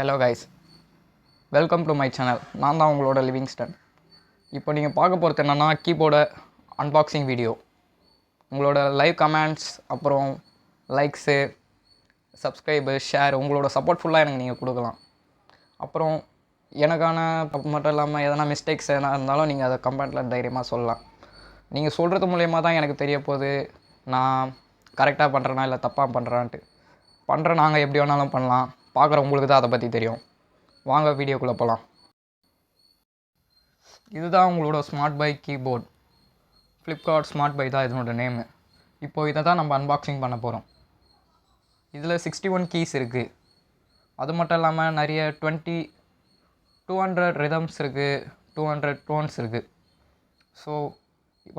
Hello guys, welcome to my channel. நான் தான் உங்களோட லிவிங்ஸ்டன். இப்போ நீங்கள் பார்க்க போகிறது என்னென்னா கீபோர்ட அன்பாக்சிங் வீடியோ. உங்களோட லைவ் கமெண்ட்ஸ், அப்புறம் லைக்ஸு, சப்ஸ்கிரைபு, ஷேர், உங்களோட சப்போர்ட் ஃபுல்லாக எனக்கு நீங்கள் கொடுக்கலாம். அப்புறம் எனக்கான மட்டும் இல்லாமல் எதனா மிஸ்டேக்ஸ் எதனா இருந்தாலும் நீங்கள் அதை கமெண்ட்டில் தைரியமாக சொல்லலாம். நீங்கள் சொல்கிறது மூலயமா தான் எனக்கு தெரிய போகுது நான் கரெக்டாக பண்ணுறேனா இல்லை தப்பாக பண்ணுறான்ட்டு. பண்ணுற நாங்கள் எப்படி வேணாலும் பண்ணலாம், பார்க்குற உங்களுக்கு தான் அதை பற்றி தெரியும். வாங்க வீடியோக்குள்ளே போகலாம். இதுதான் உங்களோட smart buy keyboard. Flipkart smart buy தான் இதனோட நேமு. இப்போது இதை தான் நம்ம அன்பாக்சிங் பண்ண போகிறோம். இதில் 61 கீஸ் இருக்குது. அது மட்டும் இல்லாமல் நிறைய 200 ரிதம்ஸ் இருக்குது, 200 டோன்ஸ் இருக்குது. ஸோ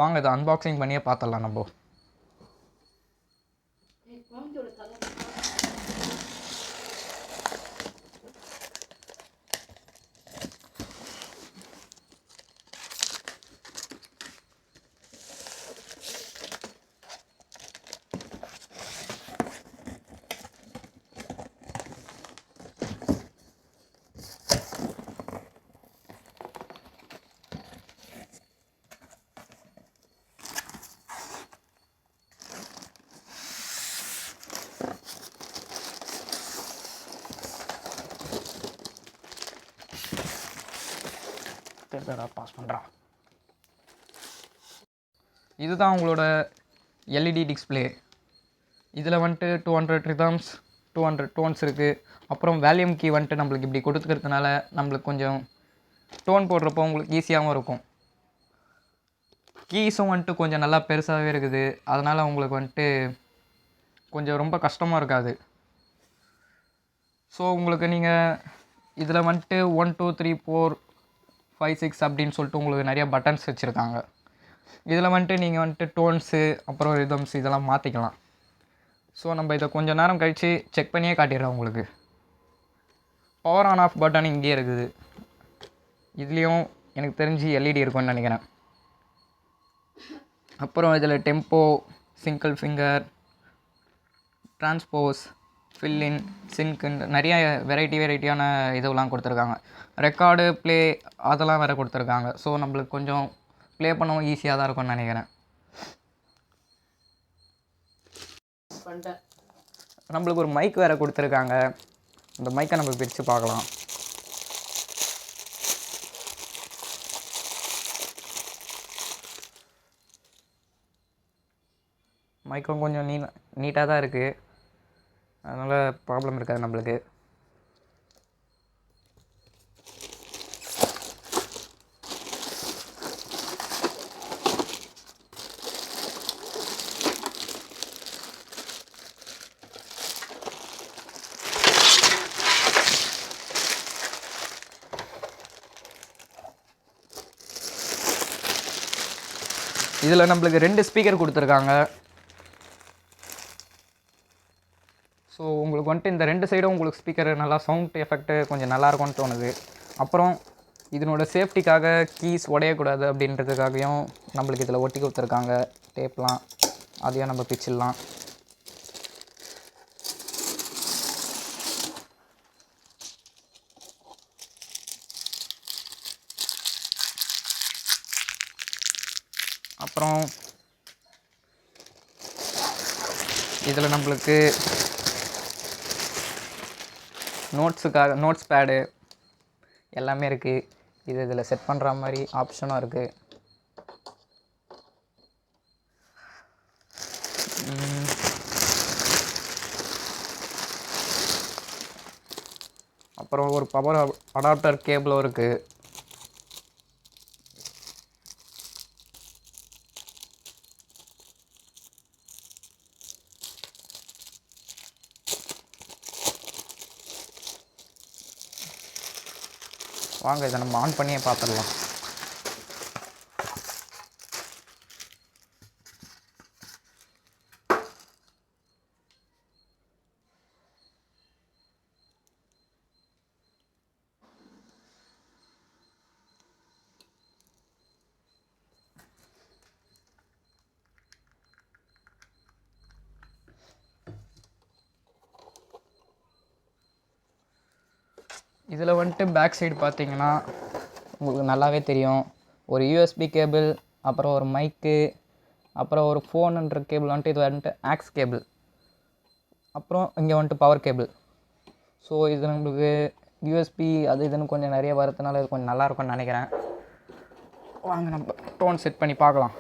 வாங்க இதை அன்பாக்சிங் பண்ணியே பார்த்துடலாம். நம்ம பாஸ் பண்ணுறான். இதுதான் உங்களோட எல்இடி டிஸ்பிளே. இதில் வந்துட்டு 200 ரிதம்ஸ், 200 டோன்ஸ் இருக்குது. அப்புறம் வேல்யூம் கீ வந்துட்டு நம்மளுக்கு இப்படி கொடுத்துக்கிறதுனால நம்மளுக்கு கொஞ்சம் டோன் போடுறப்போ உங்களுக்கு ஈஸியாகவும் இருக்கும். கீஸும் வந்துட்டு கொஞ்சம் நல்லா பெருசாகவே இருக்குது. அதனால் உங்களுக்கு வந்துட்டு கொஞ்சம் ரொம்ப கஷ்டமாக இருக்காது. ஸோ உங்களுக்கு நீங்கள் இதில் வந்துட்டு 1 2 3 4 5 6 அப்படின்னு சொல்லிட்டு உங்களுக்கு நிறையா பட்டன்ஸ் வச்சுருக்காங்க. இதில் வந்துட்டு நீங்கள் வந்துட்டு டோன்ஸு, அப்புறம் ரிதம்ஸ் இதெல்லாம் மாற்றிக்கலாம். ஸோ நம்ம இதை கொஞ்சம் நேரம் கழித்து செக் பண்ணியே காட்டிடுறோம் உங்களுக்கு. பவர் ஆன் ஆஃப் பட்டன் இங்கேயே இருக்குது. இதுலேயும் எனக்கு தெரிஞ்சு எல்இடி இருக்கும்னு நினைக்கிறேன். அப்புறம் இதில் tempo, single finger, transpose, fill in, சின்க்குன்னு நிறைய வெரைட்டியான இதெல்லாம் கொடுத்துருக்காங்க. ரெக்கார்டு, ப்ளே அதெல்லாம் வேறு கொடுத்துருக்காங்க. ஸோ நம்மளுக்கு கொஞ்சம் ப்ளே பண்ணவும் ஈஸியாக தான் இருக்கும்னு நினைக்கிறேன். நம்மளுக்கு ஒரு மைக் வேறு கொடுத்துருக்காங்க. இந்த மைக்கை நம்ம பிரித்து பார்க்கலாம். மைக்கும் கொஞ்சம் நீட்டாக தான் இருக்குது. அதனால் ப்ராப்ளம் இருக்காது நம்மளுக்கு. இதில் நம்மளுக்கு 2 ஸ்பீக்கர் கொடுத்துருக்காங்க. ஸோ உங்களுக்கு வந்துட்டு இந்த 2 சைடும் உங்களுக்கு ஸ்பீக்கர் நல்லா சவுண்ட் எஃபெக்ட்டு கொஞ்சம் நல்லாயிருக்கும்னு தோணுது. அப்புறம் இதனோட சேஃப்டிக்காக கீஸ் உடையக்கூடாது அப்படின்றதுக்காகவும் நம்மளுக்கு இதில் ஒட்டி கொடுத்துருக்காங்க டேப்லாம். அதையும் நம்ம பிச்சிடலாம். அப்புறம் இதில் நம்மளுக்கு நோட்ஸ் பேடு எல்லாமே இருக்குது. இதில் செட் பண்ணுற மாதிரி ஆப்ஷனும் இருக்குது. அப்புறம் ஒரு பவர் அடாப்டர் கேபிளும் இருக்குது. வாங்க இதை நம்ம ஆன் பண்ணியே பார்த்துடலாம். இதில் வந்துட்டு பேக் சைடு பார்த்தீங்கன்னா உங்களுக்கு நல்லாவே தெரியும். ஒரு யூஎஸ்பி கேபிள், அப்புறம் ஒரு மைக்கு, அப்புறம் ஒரு ஃபோனுன்ற கேபிள் வந்துட்டு இது வந்துட்டு ஆக்ஸ் கேபிள், அப்புறம் இங்கே வந்துட்டு பவர் கேபிள். ஸோ இது நம்மளுக்கு யூஎஸ்பி அது இதுன்னு கொஞ்சம் நிறைய வரதுனால இது கொஞ்சம் நல்லாயிருக்கும்னு நினைக்கிறேன். வாங்க நம்ம டோன் செட் பண்ணி பார்க்கலாம்.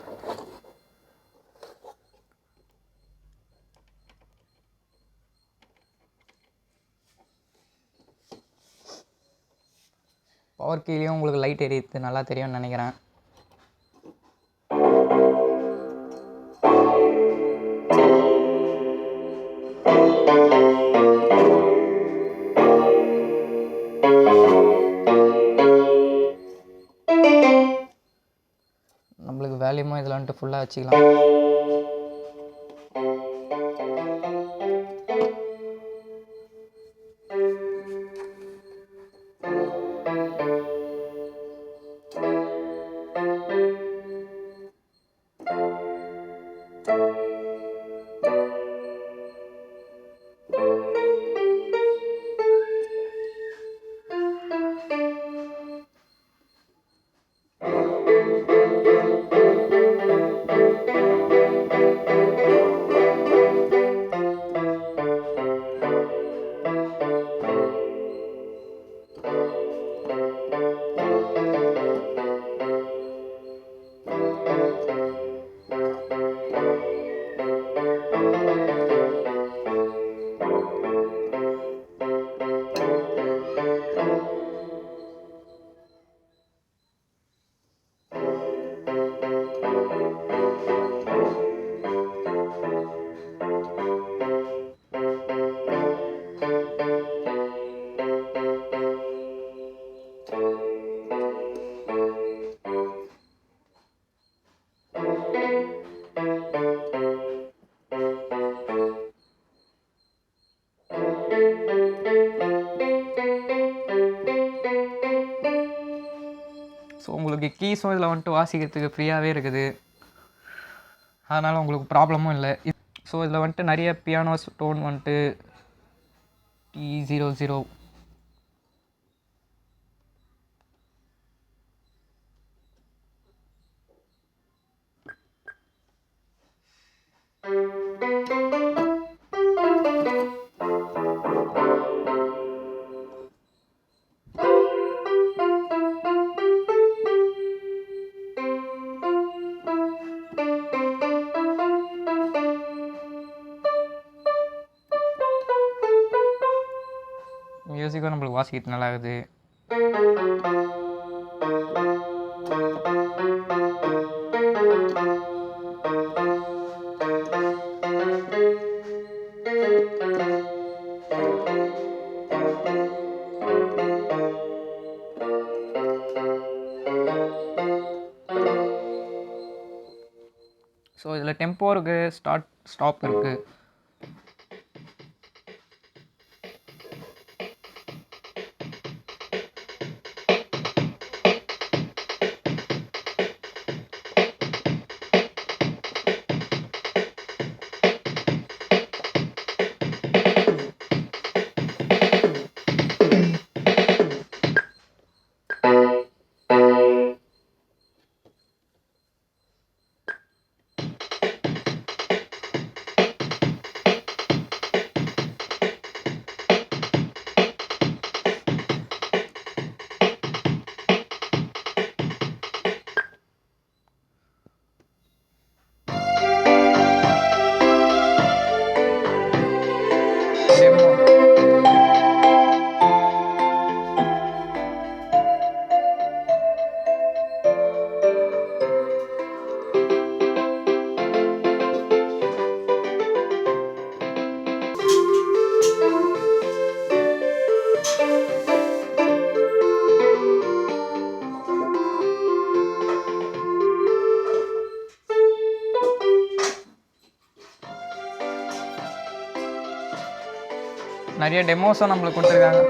பவர் கீழேயும் உங்களுக்கு லைட் எரியுது நல்லா தெரியும்னு நினைக்கிறேன். நம்மளுக்கு வேல்யூமும் இதில் வந்துட்டு ஃபுல்லாக வச்சுக்கலாம். ஸோ உங்களுக்கு கீஸும் இதில் வந்துட்டு வாசிக்கிறதுக்கு ஃப்ரீயாகவே இருக்குது, அதனால் உங்களுக்கு ப்ராப்ளமும் இல்லை. ஸோ இதில் வந்துட்டு நிறைய பியானோஸ் டோன் வந்துட்டு T00, மியூசிக்கும் நம்மளுக்கு வாசிக்கிறது நல்லா இருக்குது. ஸோ இதில் டெம்போ இருக்குது, ஸ்டாப் இருக்குது. நிறைய டெமோஸும் நம்மளுக்கு கொடுத்துருக்காங்க.